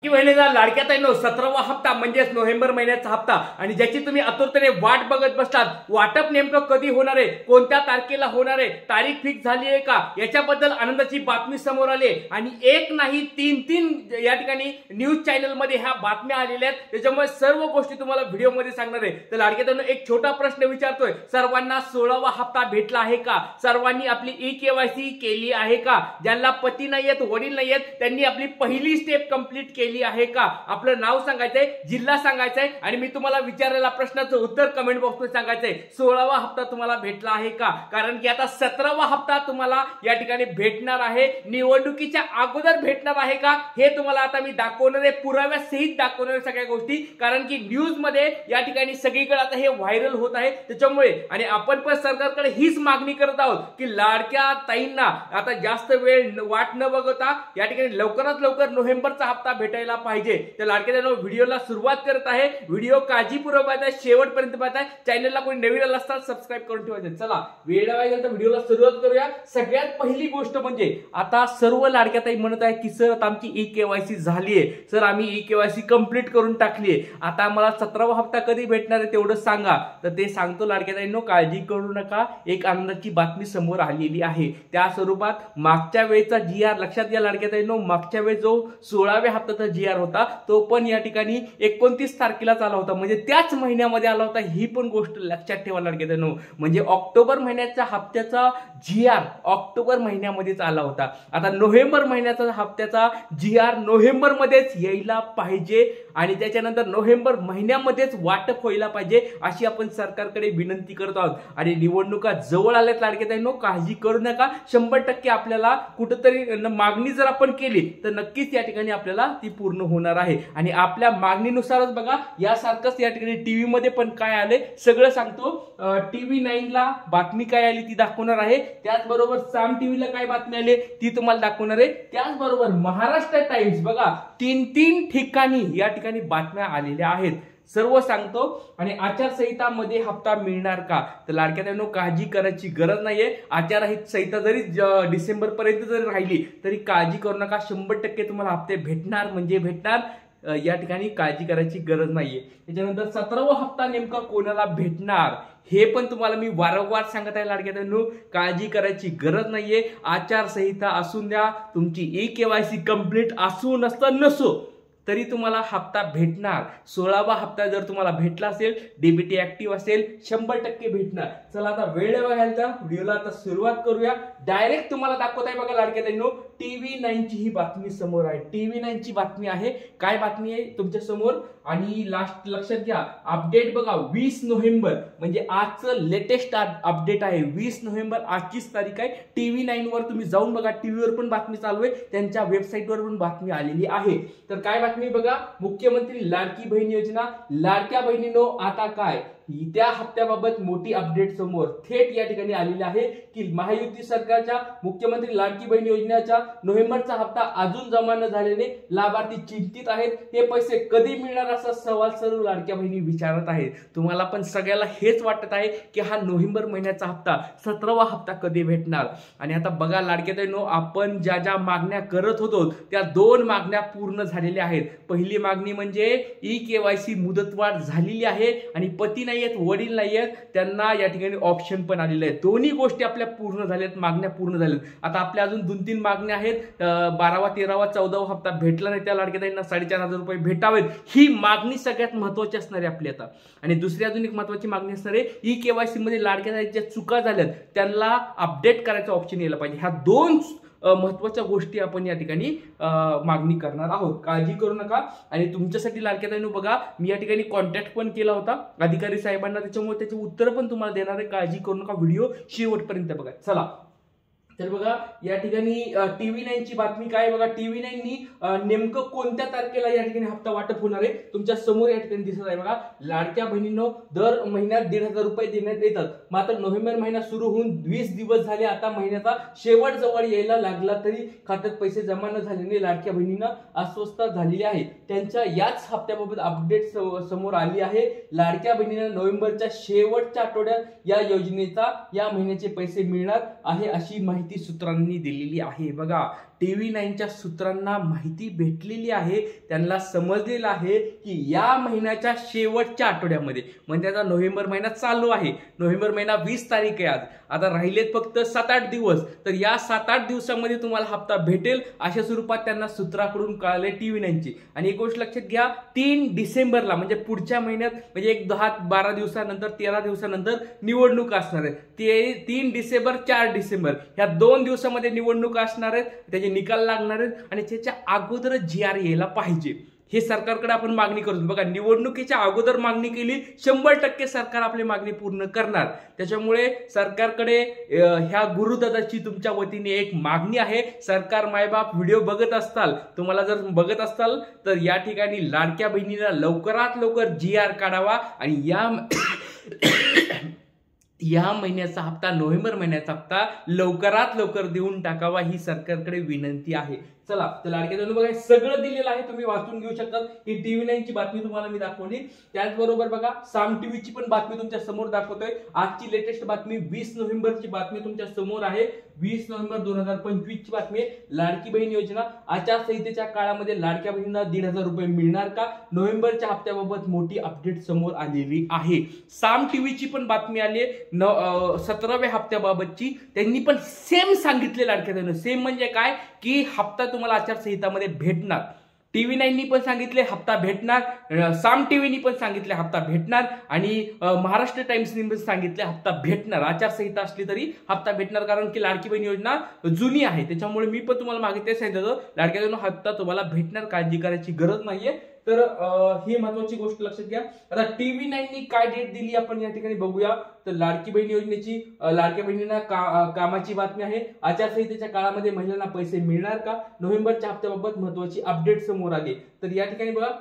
महिन्याचा लाडक्या ताईंनो 17वा हप्ता म्हणजेच नोव्हेंबर महिन्याचा हप्ता आणि ज्याची तुम्ही आतुरतेने वाट बघत बसलात. वाटप नेमकं कधी होणार आहे, कोणत्या तारखेला होणार आहे, तारीख फिक्स झाली आहे का, याच्याबद्दल आनंदाची बातमी समोर आली आणि एक नाही तीन या ठिकाणी न्यूज चॅनल मध्ये ह्या बातम्या आलेल्या आहेत. त्याच्यामुळे सर्व गोष्टी तुम्हाला व्हिडिओ मध्ये सांगणार आहे. तर लाडक्या ताईंनो एक छोटा प्रश्न विचारतोय, सर्वांना 16वा हप्ता भेटला आहे का? सर्वांनी आपली ई-केवायसी केली आहे का? ज्यांना पती नाहीयेत, वडील नाहीयेत, त्यांनी आपली पहिली स्टेप कंप्लीट केली आहे का? आपलं नाव सांगायचंय, जिल्हा सांगायचंय आणि मी तुम्हाला विचारलेल्या प्रश्नाचं उत्तर कमेंट बॉक्समध्ये सांगायचंय. 16वा हप्ता तुम्हाला भेटला आहे का? कारण की आता 17वा हप्ता तुम्हाला या ठिकाणी भेटणार आहे. निवडणुकीच्या अगोदर भेटणार आहे का हे तुम्हाला आता मी दाखवणार आहे, पुराव्यासहित दाखवणार आहे सगळ्या गोष्टी. कारण की न्यूज मध्ये या ठिकाणी सगळीकडे आता हे व्हायरल होत आहे. त्याच्यामुळे आणि आपण पण सरकारकडे हीच मागणी करत आहोत की लाडक्या ताईंना आता जास्त वेळ वाट न बघता या ठिकाणी लवकरात लवकर नोव्हेंबरचा हप्ता भेटायला पाहिजे. तर लाडक्या ताईंनो व्हिडिओला सुरुवात करत आहे. व्हिडिओ काळजीपूर्वक पाहताय, शेवटपर्यंत पाहताय. चॅनलला कोणी नवीन आला असता सबस्क्राईब करून ठेवायचं. चला वेळ लागेल तर व्हिडिओला सुरुवात करूया. सगळ्यात पहिली गोष्ट म्हणजे आता सर्व लाडक्या ताई म्हणत आहे की सर आता आमची ई-केवायसी झाली आहे, सर आम्ही ई-केवायसी कंप्लीट करून टाकली आहे, आता मला 17वा हप्ता कधी भेटणार आहे तेवढं सांगा. तर ते सांगतो लाडक्या ताईंनो, काळजी करू नका. एक आनंदाची बातमी समोर आलेली आहे. त्या स्वरूपात मागच्या वेळेचा GR लक्षात घ्या लाडक्या ताईंनो, मागच्या वेळेस जो 16व्या हप्त्याचा GR होता तो पण या ठिकाणी 29 तारखेलाच आला होता, म्हणजे त्याच महिन्यामध्ये आला होता. ही पण गोष्ट लक्षात ठेवा लाडक्या ताईंनो. म्हणजे ऑक्टोबर महिन्याच्या हप्त्याचा GR ऑक्टोबर महिन्यामध्येच आला होता. आता नोव्हेंबर महिन्याचा हप्त्याचा GR नोव्हेंबर मध्येच यायला पाहिजे आणि त्याच्यानंतर नोव्हेंबर महिन्यामध्येच वाटप व्हायला पाहिजे अशी आपण सरकारकडे विनंती करत आहोत. आणि निवडणुका जवळ आल्यात लाडक्या ताईंनो, काळजी करू नका. 100% आपल्याला कुठेतरी मागणी जर आपण केली तर नक्कीच या ठिकाणी आपल्याला ती पूर्ण होणार आहे. आणि आपल्या मागणीनुसारच बघा यासारखंच या ठिकाणी टीव्ही मध्ये पण काय आले सगळं सांगतो. TV9 ला बातमी काय आली ती दाखवणार आहे. त्याचबरोबर साम टीव्हीला काय बातमी आली ती तुम्हाला दाखवणार आहे. त्याचबरोबर महाराष्ट्र टाइम्स बघा 3 ठिकाणी या ठिकाणी बातम्या आलेल्या आहेत, सर्व सांगतो. आणि आचारसंहिता मध्ये हप्ता मिळणार का? तर लाडक्या ताईंनो काळजी करायची गरज नाहीये. आचारसंहिता जरी डिसेंबर पर्यंत जरी राहिली तरी काळजी करू नका. 100% तुम्हाला हप्ते भेटणार म्हणजे भेटणार, या ठिकाणी काळजी करायची गरज नाहीये. त्याच्यानंतर 17वा हप्ता नेमका कोणाला भेटणार हे पण तुम्हाला मी वारंवार सांगत आहे लाडक्या ताईंनो, काळजी करायची गरज नाहीये. आचारसंहिता असून द्या, तुमची ई-केवायसी कंप्लीट असू नसो तरी तुम्हाला हप्ता भेटणार. 16वा हप्ता जर तुम्हाला भेटला असेल, डीबीटी ऍक्टिव्ह असेल, 100% भेटणार. चला आता वेळ बघायला व्हिडिओला आता सुरुवात करूया. डायरेक्ट तुम्हाला दाखवत आहे बघा लाडक्या ताईंनो, TV9 ची ही बातमी समोर आहे. TV9 ची बातमी आहे. काय बातमी आहे तुमच्या समोर आणि लास्ट लक्षात घ्या. अपडेट बघा 20 नोव्हेंबर म्हणजे आजचं लेटेस्ट अपडेट आहे. 20 नोव्हेंबर आजचीच तारीख आहे. TV9 वर तुम्ही जाऊन बघा, टीव्हीवर पण बातमी चालू आहे, त्यांच्या वेबसाईटवर पण बातमी आलेली आहे. तर काय बातमी बघा, मुख्यमंत्री लाडकी बहीण योजना, लाडक्या बहिणींनो आता काय, त्या हप्त्याबाबत मोठी अपडेट समोर थेट या ठिकाणी आलेली आहे की महायुती सरकारच्या मुख्यमंत्री लाडकी बहीण योजनेचा नोव्हेंबरचा हप्ता अजून जमा न झाल्याने लाभार्थी चिंतित आहेत. हे पैसे कधी मिळणार असा सवाल सर्व लाडक्या बहिणी विचारत आहेत. तुम्हाला पण सगळ्याला हेच वाटत आहे की हा नोव्हेंबर महिन्याचा हप्ता 17वा हप्ता कधी भेटणार. आणि आता बघा लाडक्या ताईंनो, आपण ज्या ज्या मागण्या करत होतो त्या 2 मागण्या पूर्ण झालेल्या आहेत. पहिली मागणी म्हणजे ई-केवायसी मुदतवाढ झालेली आहे आणि पती नाहीयेत, वडील नाहीयेत, त्यांना या ठिकाणी ऑप्शन पण आलेले आहेत. दोन्ही गोष्टी आपल्या पूर्ण झाल्यात, मागण्या पूर्ण झाल्यात. आता आपल्या अजून 2-3 मागण्या आहेत. 12वा 13वा 14वा हप्ता भेटला नाही त्या लाडक्या ताईंना 4,500 रुपये भेटावेत, ही मागणी सगळ्यात महत्वाची असणार आहे आपली आता. आणि दुसरी अजून एक महत्वाची मागणी असणार आहे, ई-केवायसी मध्ये लाडक्या ताईंच्या चुका झाल्यात त्यांना अपडेट करायचं ऑप्शन यायला पाहिजे. ह्या 2 महत्वाच्या गोष्टी आपण या ठिकाणी मागणी करणार आहोत. काळजी करू नका. आणि तुमच्यासाठी लाडक्या ताईंनो बघा, मी या ठिकाणी कॉन्टॅक्ट पण केला होता अधिकारी साहेबांना, त्याच्यामुळे त्याचे उत्तर पण तुम्हाला देणार आहे. काळजी करू नका, व्हिडिओ शेवटपर्यंत बघा. चला तर बघा या ठिकाणी TV9 ची बातमी काय बघा. TV9 नी नेमकं कोणत्या तारखेला या ठिकाणी हप्ता वाटप होणार आहे तुमच्या समोर या ठिकाणी दिसत आहे बघा. लाडक्या बहिणींनो दर महिन्यात 1,500 रुपये देण्यात येतात. मात्र नोव्हेंबर महिना सुरू होऊन 20 दिवस झाले. आता महिन्याचा शेवट जवळ यायला लागला तरी खात्यात पैसे जमा न झाल्याने लाडक्या बहिणींना अस्वस्थता झालेली आहे. त्यांच्या याच हप्त्याबाबत अपडेट समोर आली आहे. लाडक्या बहिणींना नोव्हेंबरच्या शेवटच्या आठवड्यात या योजनेचा या महिन्याचे पैसे मिळणार आहे अशी माहिती सूत्रांनी दिलेली आहे. बघा TV9च्या सूत्रांना माहिती भेटलेली आहे, त्यांना समजलेलं आहे की या महिन्याच्या शेवटच्या आठवड्यामध्ये, म्हणजे आता नोव्हेंबर महिना चालू आहे, नोव्हेंबर महिना 20 तारीख आहे आज, आता राहिलेत फक्त 7-8 दिवस, तर या 7-8 दिवसामध्ये तुम्हाला हप्ता भेटेल अशा स्वरूपात त्यांना सूत्राकडून कळाले TV9ची। आणि एक गोष्ट लक्षात घ्या, 3 डिसेंबरला म्हणजे पुढच्या महिन्यात, म्हणजे एक 10-12 दिवसानंतर 13 दिवसानंतर निवडणूक असणार आहे। ते 3 डिसेंबर 4 डिसेंबर ह्या 2 दिवसामध्ये निवडणूक असणार आहेत, त्याचे निकाल लागणार आहेत आणि त्याच्या अगोदर GR यायला पाहिजे, हे सरकारकडे आपण मागणी करू। बघा, निवडणुकीच्या अगोदर मागणी केली 100% सरकार आपली मागणी पूर्ण करणार। त्याच्यामुळे सरकारकडे ह्या गुरुदादाची तुमच्या वतीने एक मागणी आहे। सरकार मायबाप व्हिडिओ बघत असताल, तुम्हाला जर बघत असताल तर या ठिकाणी लाडक्या बहिणीला लवकरात लवकर GR काढावा आणि या महिन्याचा हप्ता, नोव्हेंबर महिन्याचा हप्ता लवकरात लवकर देऊन टाकावा, ही सरकारकडे विनंती आहे। चला, तर लाडक्या बहिणी बघा, सगळं दिलेलं आहे, तुम्ही वाचून घेऊ शकता। ही TV9ची बातमी तुम्हाला मी दाखवली, त्याचबरोबर बघा साम टीव्हीची पण बातमी तुमच्या समोर दाखवतोय। आजची लेटेस्ट बातमी 20 नोव्हेंबरची बातमी तुमच्या समोर आहे, 20 नोव्हेंबर 2025 ची बातमी आहे। लाडकी बहीण योजना आचारसंहितेच्या काळामध्ये लाडक्या बहिणींना 1,500 रुपये मिळणार का, नोव्हेंबरच्या हप्त्याबाबत मोठी अपडेट समोर आलेली आहे। साम टीव्हीची पण बातमी आली आहे 17व्या हप्त्याबाबतची, त्यांनी पण सेम सांगितले लाडक्या बहिणींना, सेम म्हणजे काय की हप्ता तुम्हाला आचारसंहितामध्ये भेटणार। TV9नी पण सांगितले हप्ता भेटणार, साम टीव्हीनी पण सांगितले हप्ता भेटणार आणि महाराष्ट्र टाइम्सनी पण सांगितले हप्ता भेटणार। आचारसंहिता असली तरी हप्ता भेटणार, कारण की लाडकी बहीण योजना जुनी आहे, त्याच्यामुळे मी पण तुम्हाला मागे ते सांगितलं लाडक्या बहिणींना हप्ता तुम्हाला भेटणार, काळजी करायची गरज नाहीये। तर ही महत्वाची गोष्ट लक्षात घ्या। आता TV9नी काय डेट दिली आपण या ठिकाणी बघूया। तर लाडकी बहीण योजनेची लाडक्या बहिणींना कामाची बातमी आहे। आचारसंहितेच्या काळामध्ये महिलांना पैसे मिळणार का, नोव्हेंबरच्या हप्त्याबाबत महत्वाची अपडेट समोर आली। तर या ठिकाणी बघा,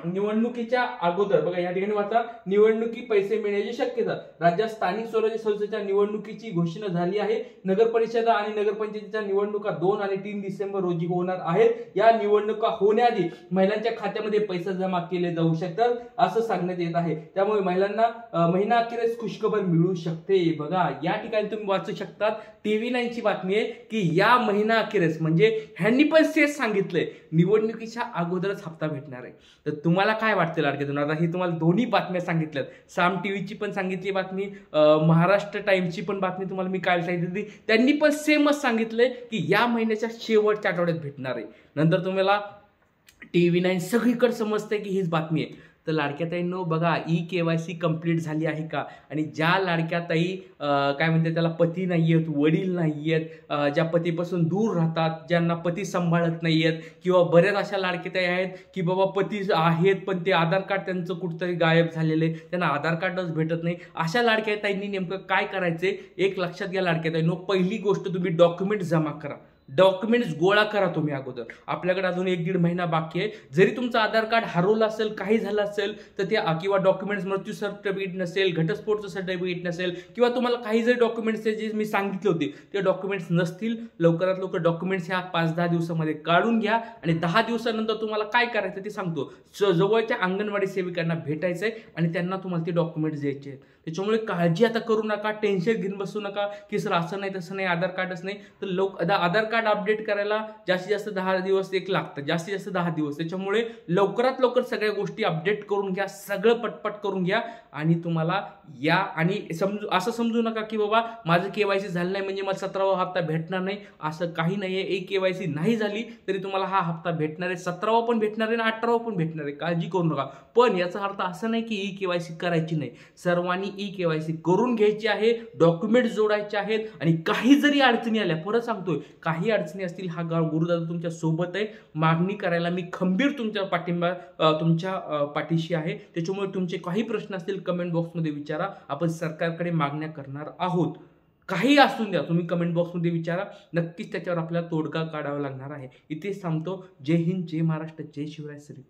निवडणुकीच्या अगोदर बघा या ठिकाणी वाचा, निवडणुकी पैसे मिळण्याची शक्यता। राज्यात स्थानिक स्वराज्य संस्थेच्या निवडणुकीची घोषणा झाली आहे। नगर परिषदा आणि नगरपंचायतीच्या निवडणुका 2 आणि 3 डिसेंबर रोजी होणार आहेत। या निवडणुका होण्याआधी महिलांच्या खात्यामध्ये पैसे जमा केले जाऊ शकतात असं सांगण्यात येत आहे, त्यामुळे महिलांना महिना अखेरीस खुशखबर मिळू शकते। बघा या ठिकाणी तुम्ही वाचू शकतात, TV9ची बातमी आहे की या महिना अखेरीस, म्हणजे ह्यांनी पण तेच सांगितलंय निवडणुकीच्या अगोदरच हप्ता भेटणार आहे। तर तुम्हाला काय वाटतं लाडक्या बहिणींनो, आता ही तुम्हाला दोन्ही बातम्या सांगितल्यात, साम टीव्हीची पण सांगितली बातमी, महाराष्ट्र टाइम्सची पण बातमी तुम्हाला मी काय सांगितली, त्यांनी पण सेमच सांगितलंय की या महिन्याच्या शेवटच्या आठवड्यात भेटणार आहे। नंतर तुम्हाला TV9 सगळीकडे समजतंय की हीच बातमी आहे। तर लाडक्या ताईंनो बघा, KYC कंप्लीट झाली आहे का, आणि ज्या लाडक्या ताई काय म्हणते त्याला पती नाहीयेत, वडील नाहीयेत, ज्या पतीपासून दूर राहतात, ज्यांना पती सांभाळत नाहीयेत, किंवा बऱ्याच अशा लाडक्या ताई आहेत की बाबा पती आहेत पण ते आधार कार्ड त्यांचं कुठतरी गायब झालेलं आहे, त्यांना आधार कार्डच भेटत नाही, अशा लाडक्या ताईंनी नेमकं काय करायचंय एक लक्षात घ्या लाडक्या ताईंनो। पहिली गोष्ट, तुम्ही डॉक्युमेंट जमा करा, डॉक्युमेंट्स गोळा करा तुम्ही अगोदर। आपल्याकडे अजून 1-1.5 महिना बाकी आहे, जरी तुमचं आधार कार्ड हरवलं असेल, काही झालं असेल तर ते, किंवा डॉक्युमेंट्स मृत्यू सर्टिफिकेट नसेल, घटस्फोटचं सर्टिफिकेट नसेल, किंवा तुम्हाला काही जरी डॉक्युमेंट्स जे मी सांगितले होते ते डॉक्युमेंट्स नसतील, लवकरात लवकर डॉक्युमेंट्स ह्या 5-10 दिवसामध्ये काढून घ्या। आणि 10 दिवसानंतर तुम्हाला काय करायचं ते सांगतो, जवळच्या अंगणवाडी सेविकांना भेटायचंय आणि त्यांना तुम्हाला ते डॉक्युमेंट्स द्यायचे आहेत। त्याच्यामुळे काळजी आता करू नका, टेन्शन घेऊन बसू नका की सर असं नाही तसं नाही, आधार कार्डच नाही, तर आधार कार्ड अपडेट करायला जास्तीत जास्त 10 दिवस एक लागतं, जास्तीत जास्त 10 दिवस। त्याच्यामुळे लवकरात लवकर सगळ्या गोष्टी अपडेट करून घ्या, सगळं पटपट करून घ्या। आणि तुम्हाला या आणि असं समजू नका की बाबा माझं KYC झालं नाही म्हणजे मला 17वा हप्ता भेटणार नाही, असं काही नाहीये। KYC नाही झाली तरी तुम्हाला हा हप्ता भेटणार आहे, 17वा पण भेटणार आहे आणि 18वा पण भेटणार आहे, काळजी करू नका। पण याचा अर्थ असा नाही की KYC करायची नाही, सर्वांनी KYC करून घ्यायची आहे, डॉक्युमेंट जोडायचे आहेत। आणि काही जरी अडचणी आल्या, परत सांगतोय, काही अडचणी असतील, हा गुरुदादा तुमच्या सोबत आहे, मागणी करायला मी खंबीर तुमच्या पाठिंबा तुमच्या पाठीशी आहे। त्याच्यामुळे तुमचे काही प्रश्न असतील कमेंट बॉक्समध्ये विचारा, आपण सरकारकडे मागण्या करणार आहोत, काही असून द्या, तुम्ही कमेंट बॉक्समध्ये विचारा, नक्कीच त्याच्यावर आपल्याला तोडगा काढावा लागणार आहे। इथेच थांबतो। जय हिंद, जय महाराष्ट्र, जय शिवराय, श्री